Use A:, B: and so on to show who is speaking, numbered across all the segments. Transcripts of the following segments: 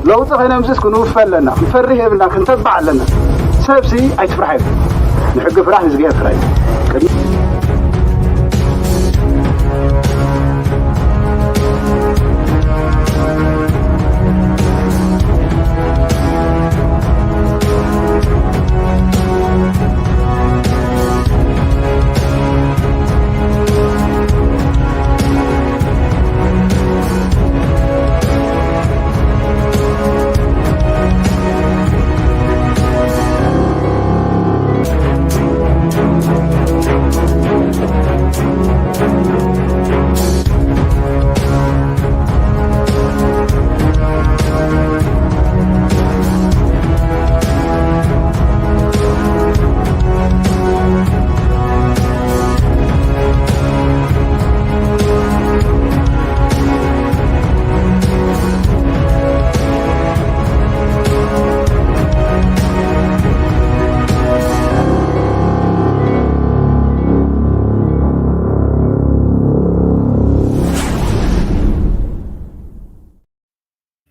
A: لو تخينا مسس كنو فلنا نفرح يبلنا كنتبع لنا سبسي أي تفرح نحق فرح نزقيها فرح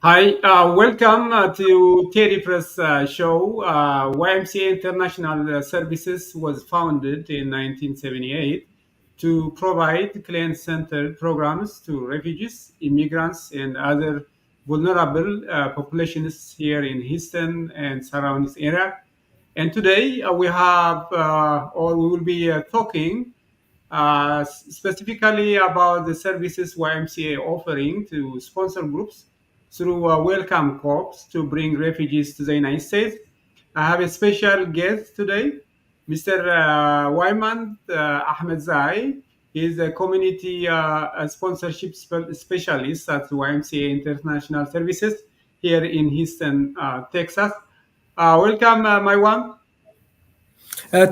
B: Hi, welcome to Terry Press show. YMCA International Services was founded in 1978 to provide client-centered programs to refugees, immigrants, and other vulnerable populations here in Houston and surrounding area. And today we have, or we will be talking specifically about the services YMCA offering to sponsor groups through Welcome Corps to bring refugees to the United States. I have a special guest today, Mr. YMCA ኣሕመድዛይ. He is a community sponsorship specialist at YMCA International Services here in Houston, Texas. Welcome, Maiwan.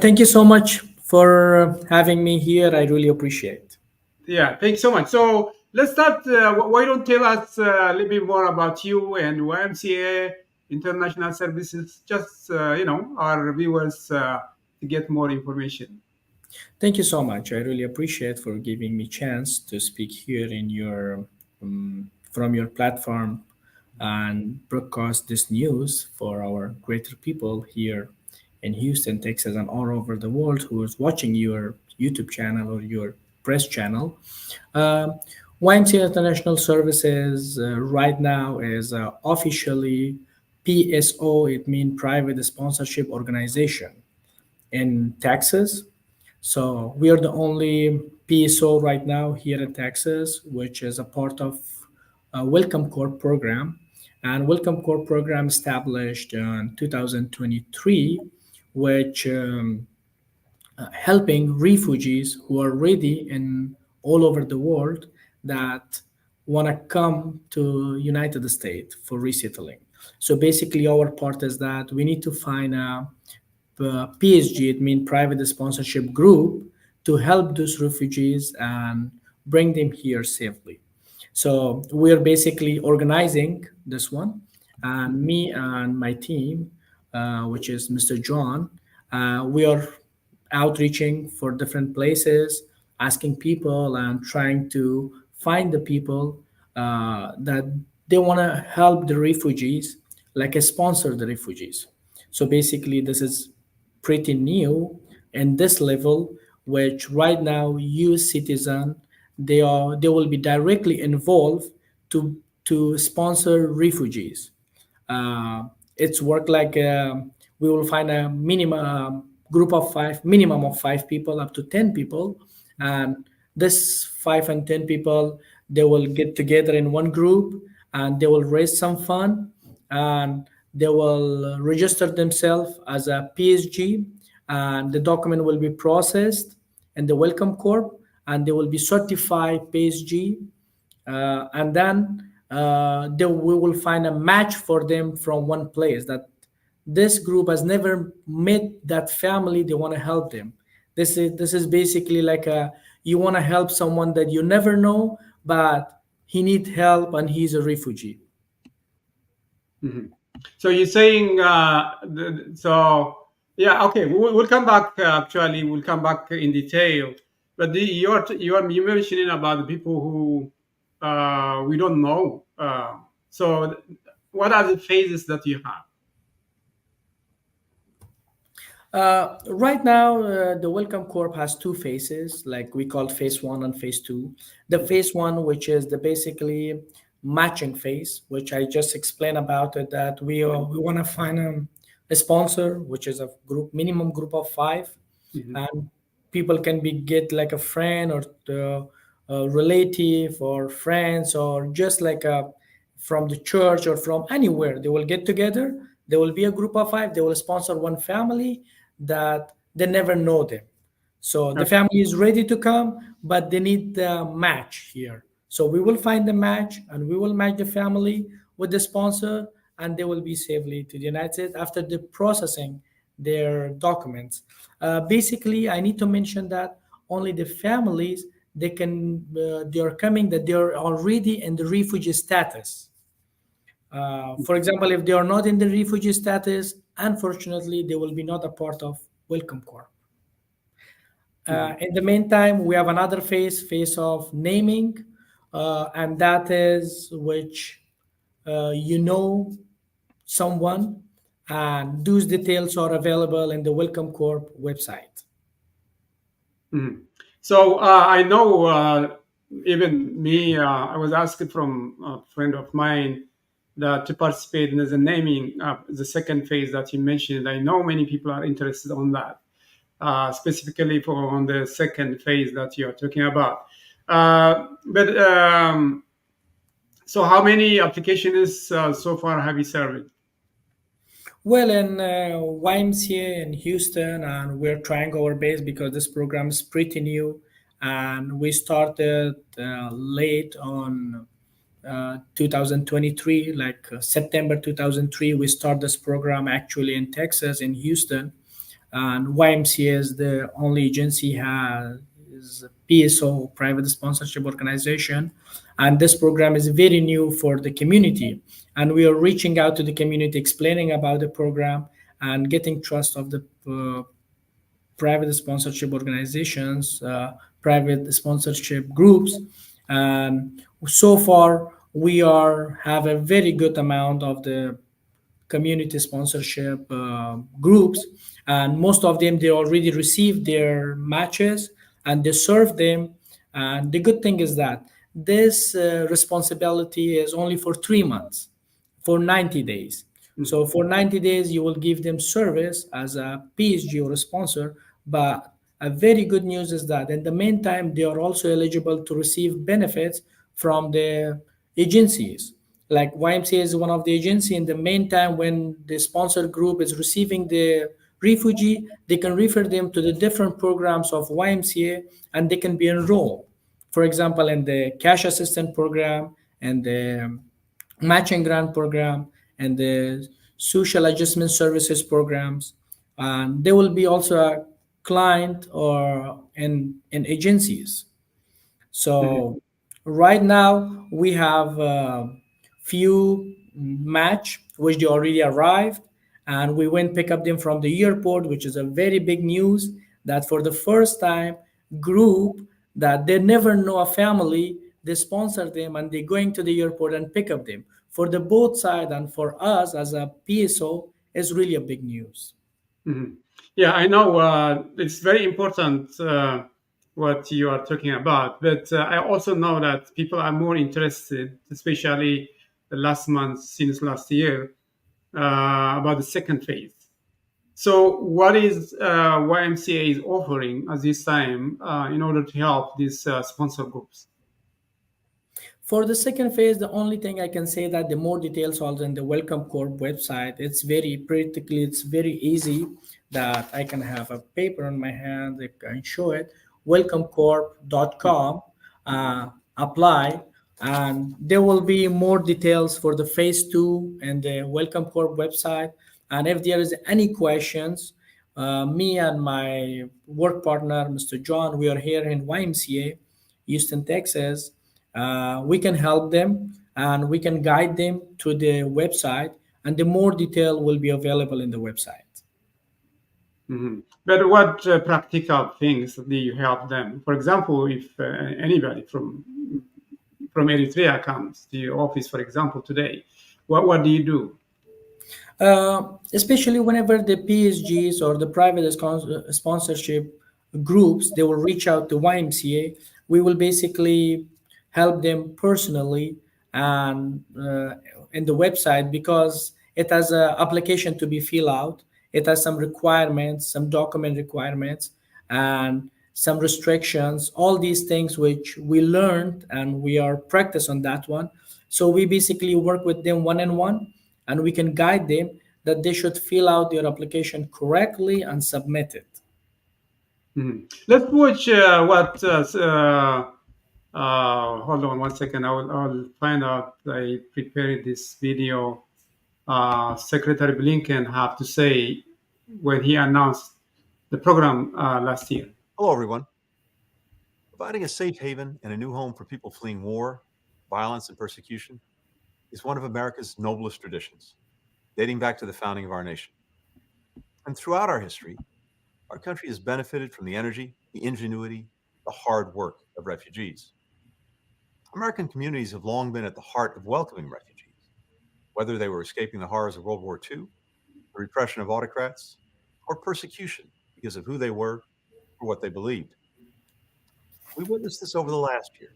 C: Thank you so much for having me here. I really appreciate it.
B: Yeah, thanks so much. So let's start. Why don't you tell us a little bit more about you and YMCA International Services, just, our viewers to get more information.
C: Thank you so much. I really appreciate for giving me chance to speak here in your from your platform and broadcast this news for our greater people here in Houston, Texas, and all over the world who is watching your YouTube channel or your press channel. YMCA International Services right now is officially PSO. It means Private Sponsorship Organization in Texas. So we are the only PSO right now here in Texas, which is a part of a Welcome Corps program. And Welcome Corps program established in 2023, which helping refugees who are ready in all over the world that want to come to United States for resettling. So basically our part is that we need to find a PSG, it means private sponsorship group, to help those refugees and bring them here safely. So we're basically organizing this one, and me and my team, which is Mr. John, we are outreaching for different places, asking people and trying to find the people that they want to help the refugees, like sponsor the refugees. So basically this is pretty new in this level, which right now US citizen, they will be directly involved to sponsor refugees. It's work like we will find a minimum minimum of 5 people up to 10 people, and this 5 and 10 people, they will get together in one group and they will raise some fund and they will register themselves as a PSG, and the document will be processed in the Welcome Corps and they will be certified PSG, and then we will find a match for them from one place that this group has never met that family. They want to help them. This is basically like you want to help someone that you never know, but he needs help and he's a refugee.
B: Mm-hmm. So you're saying okay, we'll come back. Actually, we'll come back in detail. But you're mentioning about the people who we don't know. So what are the phases that you have?
C: Right now, the Welcome Corp has two phases, like we call phase 1 and phase 2. The phase 1, which is the basically matching phase, which I just explained about it, that we want to find a sponsor, which is a minimum group of 5, and people can get like a friend or a relative or friends or just like from the church or from anywhere. They will get together. There will be a group of 5. They will sponsor one family that they never know them. So the family is ready to come, but they need the match here. So we will find the match and we will match the family with the sponsor, and they will be safely to the United States after the processing their documents. Basically, I need to mention that only the families, they are coming that they are already in the refugee status. For example, if they are not in the refugee status, unfortunately, they will be not a part of Welcome Corp. In the meantime, we have another phase of naming, and that is which someone, and those details are available in the Welcome Corp website.
B: So I know even me, I was asked from a friend of mine that to participate in the naming, the second phase that you mentioned. I know many people are interested on that, specifically on the second phase that you are talking about. So how many applications so far have you served?
C: Well, in YMCA in Houston, and we're trying our best because this program is pretty new, and we started late on 2023, like September 2003. We started this program actually in Texas, in Houston, and YMCA is the only agency is a PSO, private sponsorship organization, and this program is very new for the community. And we are reaching out to the community, explaining about the program and getting trust of the private sponsorship organizations, private sponsorship groups. And so far, we have a very good amount of the community sponsorship groups. And most of them, they already received their matches and they serve them. And the good thing is that this responsibility is only for 3 months. For 90 days. So for 90 days, you will give them service as a PSG or a sponsor. But a very good news is that in the meantime, they are also eligible to receive benefits from the agencies. Like YMCA is one of the agencies. In the meantime, when the sponsor group is receiving the refugee, they can refer them to the different programs of YMCA and they can be enrolled. For example, in the cash assistance program and the matching grant program and the social adjustment services programs, and they will be also a client or in agencies. So right now we have a few match which they already arrived, and we went pick up them from the airport, which is a very big news that for the first time group that they never know a family, they sponsor them and they're going to the airport and pick up them. For the both side and for us as a PSO, is really a big news.
B: Yeah, I know it's very important what you are talking about, but I also know that people are more interested, especially the last month, since last year, about the second phase. So what is YMCA is offering at this time in order to help these sponsor groups?
C: For the second phase, the only thing I can say that the more details are in the Welcome Corp website. It's very easy that I can have a paper in my hand. I can show it. welcomecorp.com, apply, and there will be more details for the phase 2 and the Welcome Corp website. And if there is any questions, me and my work partner, Mr. John, we are here in YMCA, Houston, Texas. We can help them and we can guide them to the website, and the more detail will be available in the website.
B: But what practical things do you help them? For example, if anybody from Eritrea comes to your office, for example, today, What do you do?
C: Especially whenever the PSGs or the private sponsorship groups, they will reach out to YMCA. We will basically help them personally and in the website, because it has an application to be filled out. It has some requirements, some document requirements, and some restrictions, all these things which we learned and we are practice on that one. So we basically work with them one-on-one, and we can guide them that they should fill out their application correctly and submit it.
B: Let's watch what. Hold on 1 second. I'll find out. I prepared this video. Secretary Blinken have to say when he announced the program last year.
D: Hello, everyone. Providing a safe haven and a new home for people fleeing war, violence, and persecution is one of America's noblest traditions, dating back to the founding of our nation. And throughout our history, our country has benefited from the energy, the ingenuity, the hard work of refugees. American communities have long been at the heart of welcoming refugees, whether they were escaping the horrors of World War II, the repression of autocrats, or persecution because of who they were or what they believed. We witnessed this over the last year.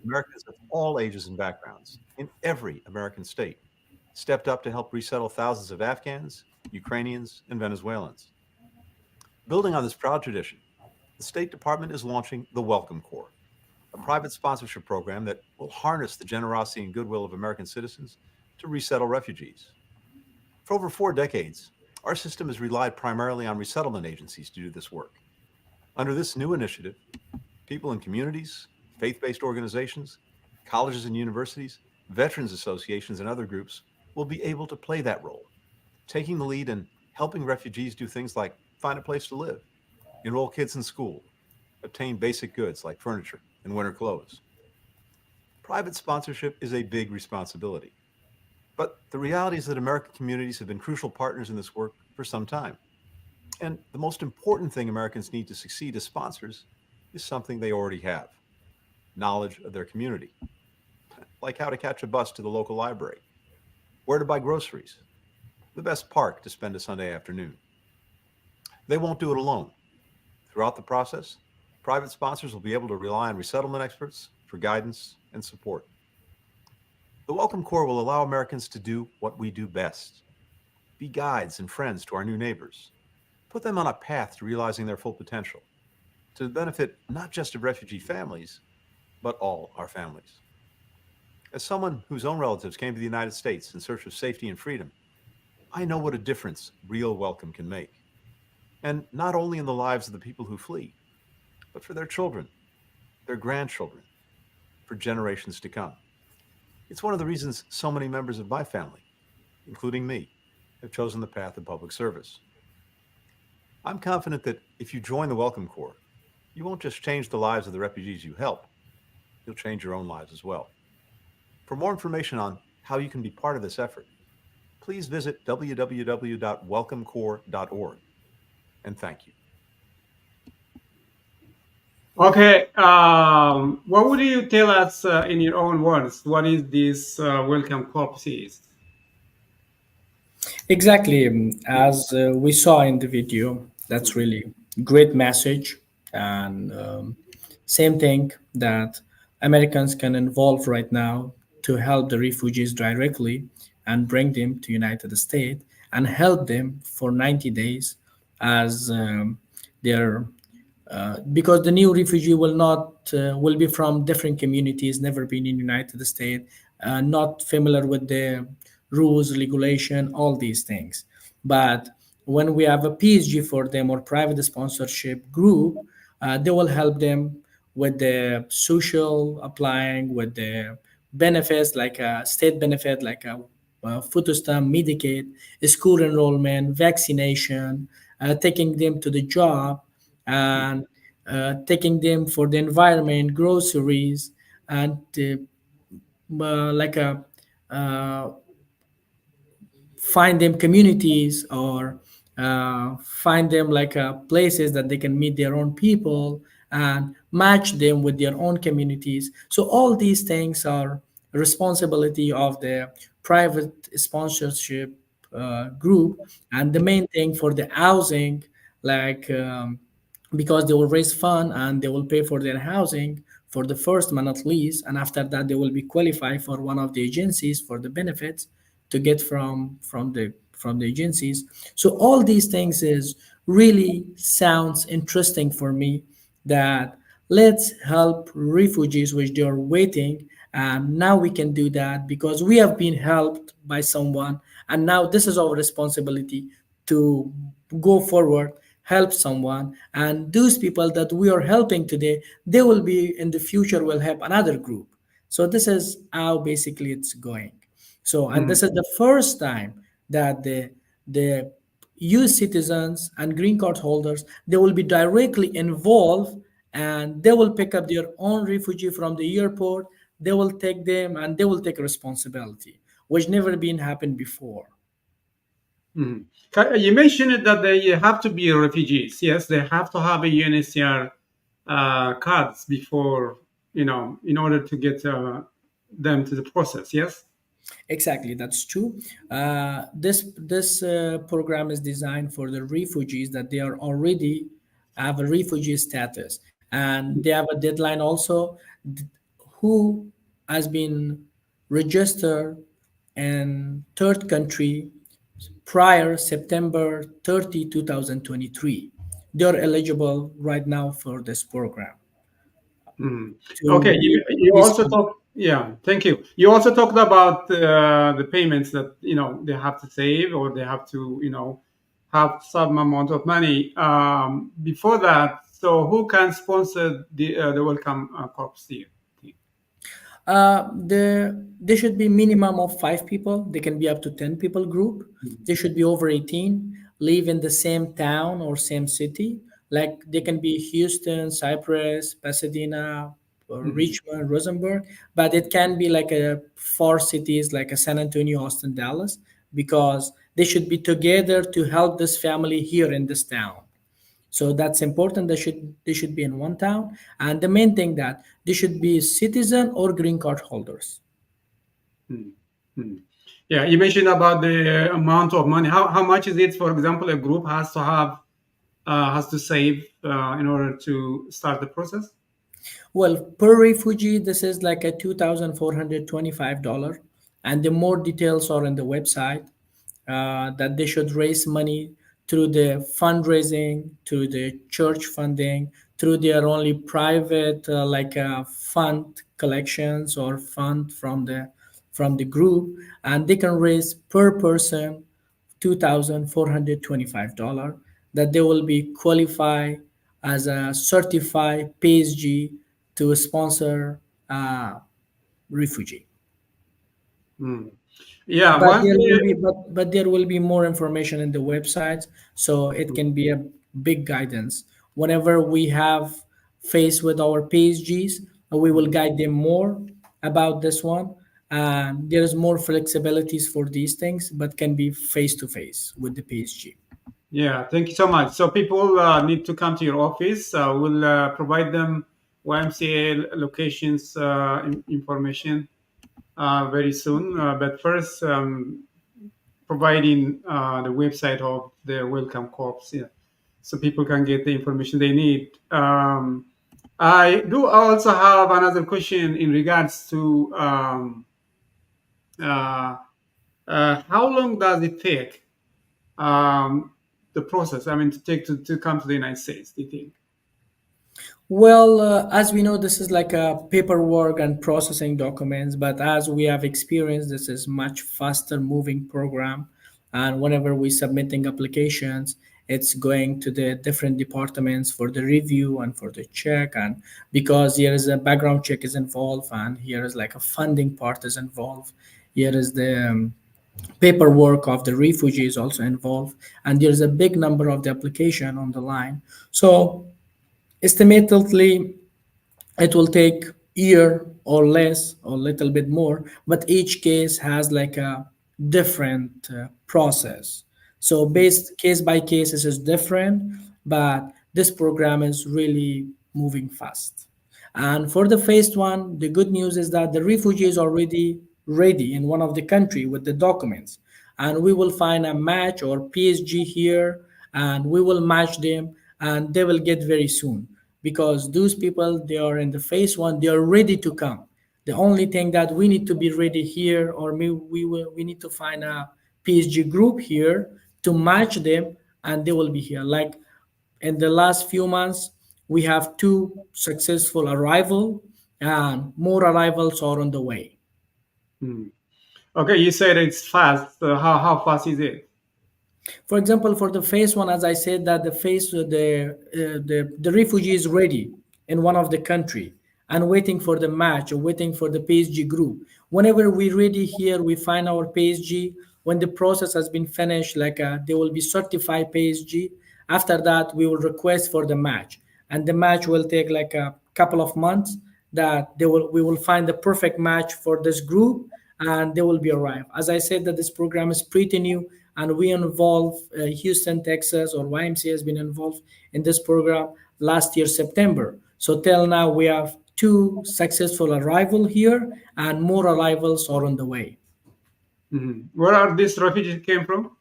D: Americans of all ages and backgrounds in every American state stepped up to help resettle thousands of Afghans, Ukrainians, and Venezuelans. Building on this proud tradition, the State Department is launching the Welcome Corps, a private sponsorship program that will harness the generosity and goodwill of American citizens to resettle refugees. For over 4 decades, our system has relied primarily on resettlement agencies to do this work. Under this new initiative, people in communities, faith-based organizations, colleges and universities, veterans associations, and other groups will be able to play that role, taking the lead in helping refugees do things like find a place to live, enroll kids in school, obtain basic goods like furniture and winter clothes. Private sponsorship is a big responsibility, but the reality is that American communities have been crucial partners in this work for some time. And the most important thing Americans need to succeed as sponsors is something they already have: knowledge of their community, like how to catch a bus to the local library, where to buy groceries, the best park to spend a Sunday afternoon. They won't do it alone. Throughout the process, private sponsors will be able to rely on resettlement experts for guidance and support. The Welcome Corps will allow Americans to do what we do best: be guides and friends to our new neighbors, put them on a path to realizing their full potential, to the benefit not just of refugee families, but all our families. As someone whose own relatives came to the United States in search of safety and freedom, I know what a difference real welcome can make. And not only in the lives of the people who flee, but for their children, their grandchildren, for generations to come. It's one of the reasons so many members of my family, including me, have chosen the path of public service. I'm confident that if you join the Welcome Corps, you won't just change the lives of the refugees you help, you'll change your own lives as well. For more information on how you can be part of this effort, please visit www.welcomecorps.org. And thank you.
B: Okay, what would you tell us in your own words? What is this Welcome Corps is?
C: Exactly, as we saw in the video, that's really great message. And same thing that Americans can involve right now to help the refugees directly and bring them to United States and help them for 90 days as their because the new refugee will be from different communities, never been in United States, not familiar with the rules, regulation, all these things. But when we have a PSG for them or private sponsorship group, they will help them with the social applying, with the benefits like a state benefit, like a food stamp, Medicaid, school enrollment, vaccination, taking them to the job, and taking them for the environment, groceries, and find them communities or find them places that they can meet their own people and match them with their own communities. So all these things are responsibility of the private sponsorship group, and the main thing for the housing, like because they will raise fund and they will pay for their housing for the first month at least, and after that they will be qualified for one of the agencies for the benefits to get from the agencies. So all these things is really sounds interesting for me, that let's help refugees which they are waiting, and now we can do that because we have been helped by someone, and now this is our responsibility to go forward, help someone, and those people that we are helping today, they will be in the future will help another group. So this is how basically it's going. So, and this is the first time that the US citizens and green card holders, they will be directly involved, and they will pick up their own refugee from the airport, they will take them and they will take responsibility, which never been happened before.
B: You mentioned that they have to be refugees. Yes, they have to have a UNHCR cards before, in order to get them to the process. Yes.
C: Exactly, that's true. This program is designed for the refugees that they are already have a refugee status, and they have a deadline also who has been registered in third country prior September 30, 2023. They are eligible right now for this program.
B: Okay, you also talked. Yeah, thank you. You also talked about the payments that they have to save, or they have to have some amount of money before that. So who can sponsor the Welcome Corps here?
C: There should be minimum of 5 people. They can be up to 10 people group. They should be over 18, live in the same town or same city. Like they can be Houston, Cypress, Pasadena, or Richmond, Rosenberg, but it can be like 4 cities like a San Antonio, Austin, Dallas, because they should be together to help this family here in this town. So that's important. They should be in one town, and the main thing that they should be citizen or green card holders.
B: Yeah, you mentioned about the amount of money. How much is it? For example, a group has to save in order to start the process.
C: Well, per refugee, this is like a $2,425, and the more details are on the website. That they should raise money through the fundraising, through the church funding, through their only private fund collections or fund from the group, and they can raise per person $2,425, that they will be qualified as a certified PSG to sponsor refugee.
B: Yeah,
C: but there will be more information in the website, so it can be a big guidance. Whenever we have faced with our PSGs, we will guide them more about this one. There is more flexibilities for these things, but can be face-to-face with the PSG.
B: Yeah, thank you so much. So people need to come to your office. We'll provide them YMCA locations information very soon. But first, providing the website of the Welcome Corps, so people can get the information they need. I do also have another question in regards to how long does it take the process? I mean, to come to the United States, do you think?
C: Well, as we know, this is like a paperwork and processing documents, but as we have experienced, this is much faster moving program. And whenever we submitting applications, it's going to the different departments for the review and for the check. And because here is a background check is involved, and here is like a funding part is involved. Here is the paperwork of the refugees also involved, and there's a big number of the application on the line. So estimatedly, it will take year or less or a little bit more, but each case has like a different process. So based case by case, this is different, but this program is really moving fast. And for the phase 1, the good news is that the refugees already ready in one of the country with the documents, and we will find a match or PSG here, and we will match them, and they will get very soon, because those people, they are in the phase 1, they are ready to come. The only thing that we need to be ready here, or we need to find a PSG group here to match them, and they will be here. Like in the last few months, we have 2 successful arrival, and more arrivals are on the way.
B: Okay, you said it's fast. How fast is it?
C: For example, for the phase 1, as I said, that the refugee is ready in one of the country and waiting for the match or waiting for the PSG group. Whenever we're ready here, we find our PSG. When the process has been finished, like they will be certified PSG. After that, we will request for the match, and the match will take like a couple of months. That we will find the perfect match for this group, and they will be arrived. As I said, that this program is pretty new, and we involve Houston, Texas, or YMCA has been involved in this program last year, September. So till now, we have 2 successful arrivals here, and more arrivals are on the way.
B: Where are these refugees came from?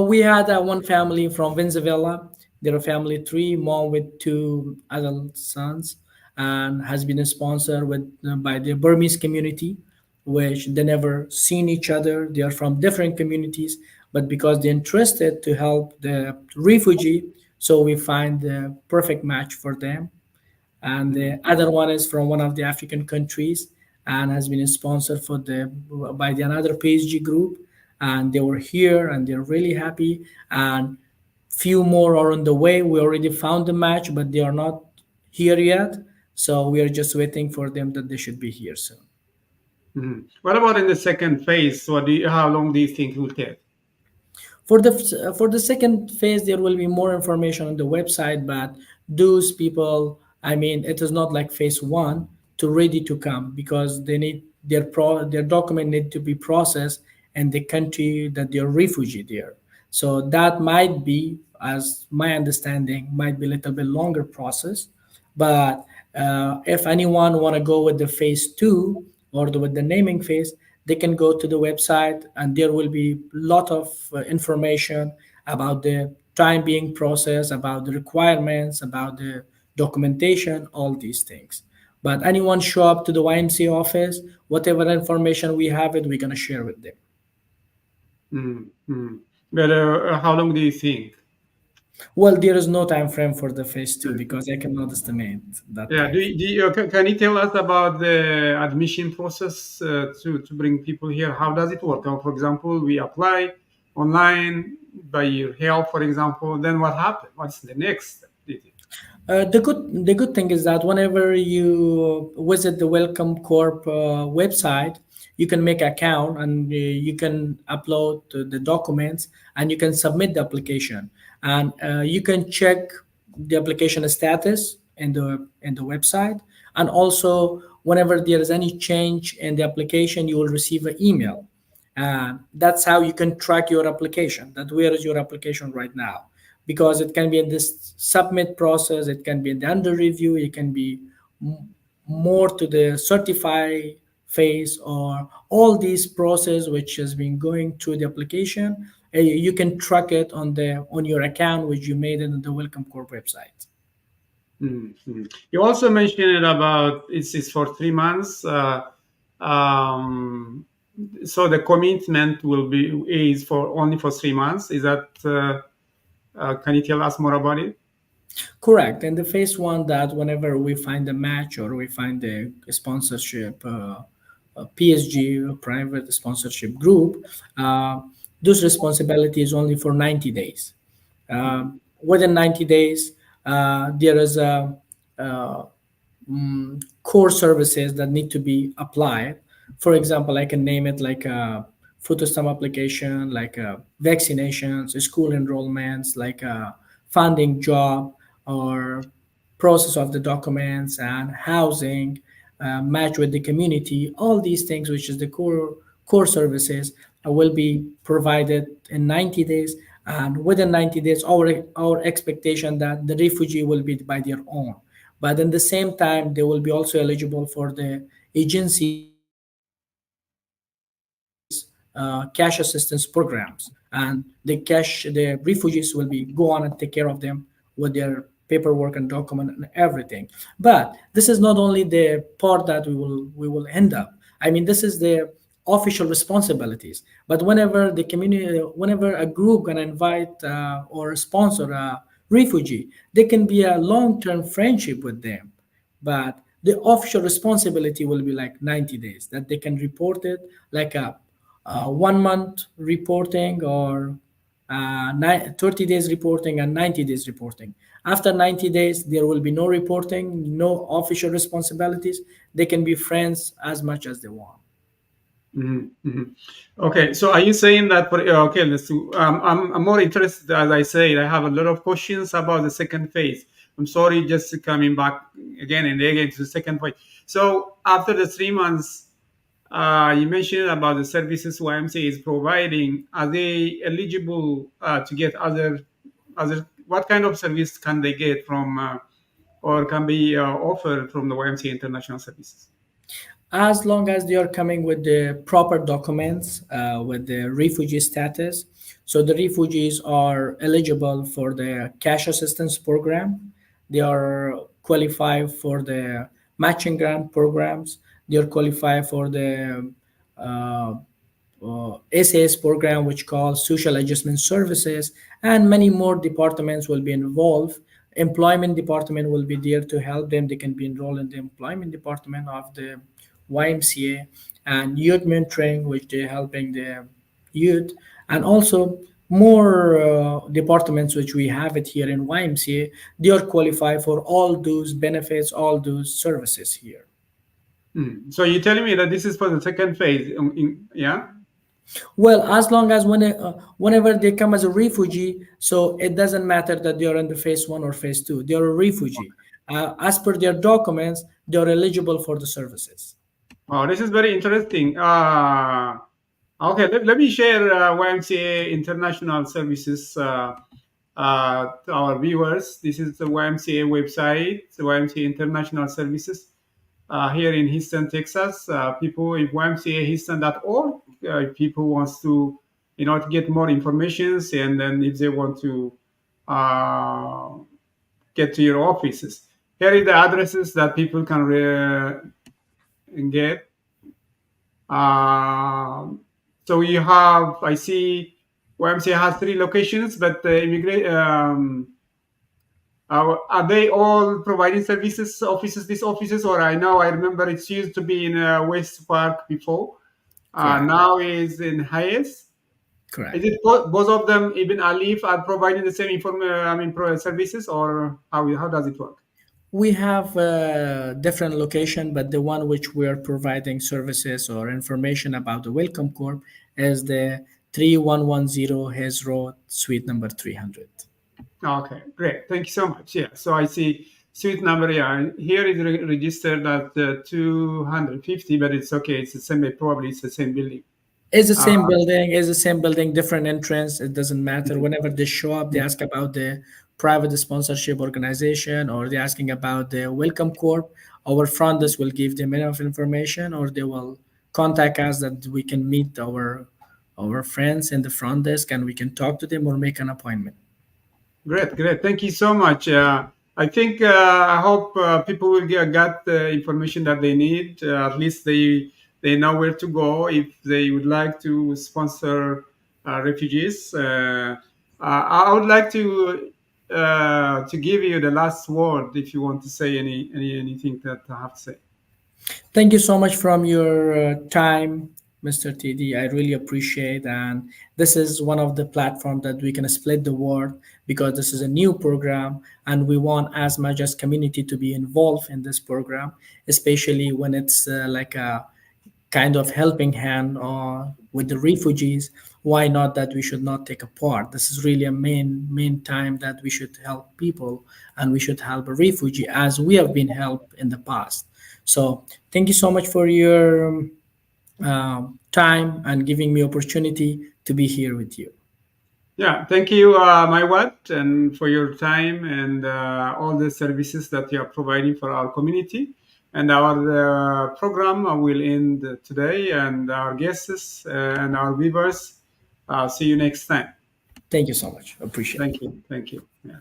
C: We had one family from Venezuela. They're a family 3, mom with 2 adult sons, and has been sponsored by the Burmese community, which they never seen each other. They are from different communities, but because they're interested to help the refugee, so we find the perfect match for them. And the other one is from one of the African countries and has been sponsored by another PSG group. And they were here and they're really happy. And few more are on the way. We already found the match, but they are not here yet. So we are just waiting for them that they should be here soon.
B: What about in the second phase? How long do you think it will take?
C: For the second phase, there will be more information on the website, but those people, I mean, it is not like phase 1 to ready to come, because they need their document need to be processed in the country that they're refugee there. So that might be, as my understanding, might be a little bit longer process. But if anyone want to go with the phase 2 or with the naming phase, they can go to the website, and there will be a lot of information about the time being processed, about the requirements, about the documentation, all these things. But anyone show up to the YMCA office, whatever information we have we're going to share with them.
B: But how long do you think?
C: Well, there is no time frame for the phase 2 because I cannot estimate that.
B: Yeah, can you tell us about the admission process to bring people here? How does it work? For example, we apply online by your help, for example. Then what happens? What's the next step?
C: The good thing is that whenever you visit the Welcome Corp website, you can make an account and you can upload the documents and you can submit the application. And you can check the application status in the website. And also, whenever there is any change in the application, you will receive an email. That's how you can track your application, that where is your application right now. Because it can be in this submit process, it can be in the under review, it can be more to the certify phase, or all these process which has been going through the application. You can track it on your account which you made it on the Welcome Corp website.
B: You also mentioned about it's for 3 months. So the commitment is only for 3 months. Is that? Can you tell us more about it?
C: Correct. In the phase 1, that whenever we find a match or we find a sponsorship, PSG, a private sponsorship group, those responsibilities only for 90 days. Within 90 days, there is a core services that need to be applied. For example, I can name it like a food stamp application, like vaccinations, school enrollments, like a funding job, or process of the documents and housing, match with the community. All these things, which is the core services, will be provided in 90 days. And within 90 days, our expectation that the refugee will be by their own. But in the same time, they will be also eligible for the agency cash assistance programs, and the refugees will be go on and take care of them with their paperwork and document and everything. But this is not only the part that we will end up. I mean, this is the official responsibilities. But whenever the community, whenever a group can invite or sponsor a refugee, there can be a long-term friendship with them. But the official responsibility will be like 90 days, that they can report it, like a 1 month reporting, or 30 days reporting and 90 days reporting. After 90 days, there will be no reporting, no official responsibilities. They can be friends as much as they want.
B: Mm-hmm. Mm-hmm. Okay, so are you saying that okay, let's do, I'm more interested, as I said, I have a lot of questions about the second phase. I'm sorry, just coming back again and again to the second phase. So after the 3 months, you mentioned about the services YMCA is providing. Are they eligible to get other? What kind of service can they get from, or can be offered from the YMCA International Services?
C: As long as they are coming with the proper documents, with the refugee status. So the refugees are eligible for the cash assistance program. They are qualified for the matching grant programs. They are qualified for the SAS program, which calls social adjustment services, and many more departments will be involved. Employment department will be there to help them. They can be enrolled in the employment department of the YMCA, and youth mentoring, which they're helping the youth, and also more departments which we have it here in YMCA. They are qualified for all those benefits, all those services here.
B: So you're telling me that this is for the second phase, yeah?
C: Well, as long as whenever they come as a refugee, so it doesn't matter that they are in the phase 1 or phase 2. They are a refugee. As per their documents, they are eligible for the services.
B: Oh, this is very interesting. Okay, let me share YMCA International Services to our viewers. This is the YMCA website, the YMCA International Services here in Houston, Texas. People, if YMCAHouston.org, if people wants to, to get more information, and then if they want to get to your offices. Here are the addresses that people can get. So you have, I see YMCA has 3 locations, but are they all providing services, these offices, or I remember it used to be in West Park before. Now is in Hayes.
C: Correct.
B: Is it both of them, Ibn Alif, are providing the same services, or how does it work?
C: We have a different location, but the one which we are providing services or information about the Welcome Corp is the 3110 Hayes Road, suite number 300.
B: Okay, great. Thank you so much. Yeah, so I see suite number, here is registered at 250, but it's okay. It's the same, probably it's the same building.
C: It's the same building, different entrance. It doesn't matter. Whenever they show up, they ask about the private sponsorship organization, or they're asking about the Welcome Corp. Our front desk will give them enough information, or they will contact us that we can meet our friends in the front desk and we can talk to them or make an appointment.
B: Great. Thank you so much. I think I hope people will get the information that they need. At least they know where to go if they would like to sponsor refugees. I would like to give you the last word if you want to say anything that I have to say.
C: Thank you so much from your time, Mr. TD. I really appreciate, and this is one of the platforms that we can split the word, because this is a new program and we want as much as community to be involved in this program, especially when it's like a kind of helping hand with the refugees. Why not that we should not take a part? This is really a main time that we should help people, and we should help a refugee as we have been helped in the past. So thank you so much for your time and giving me opportunity to be here with you.
B: Yeah, thank you, Maywat, and for your time and all the services that you are providing for our community. And our program will end today, and our guests and our viewers, see you next time.
C: Thank you so much. Appreciate
B: it. Thank you. Yeah.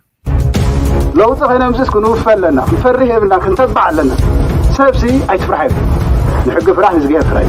A: لو تخينا مزيس كنو فلنا نفرح بنا كنتبع لنا سبسي أي تفرح نحق فرح نزقيه فرح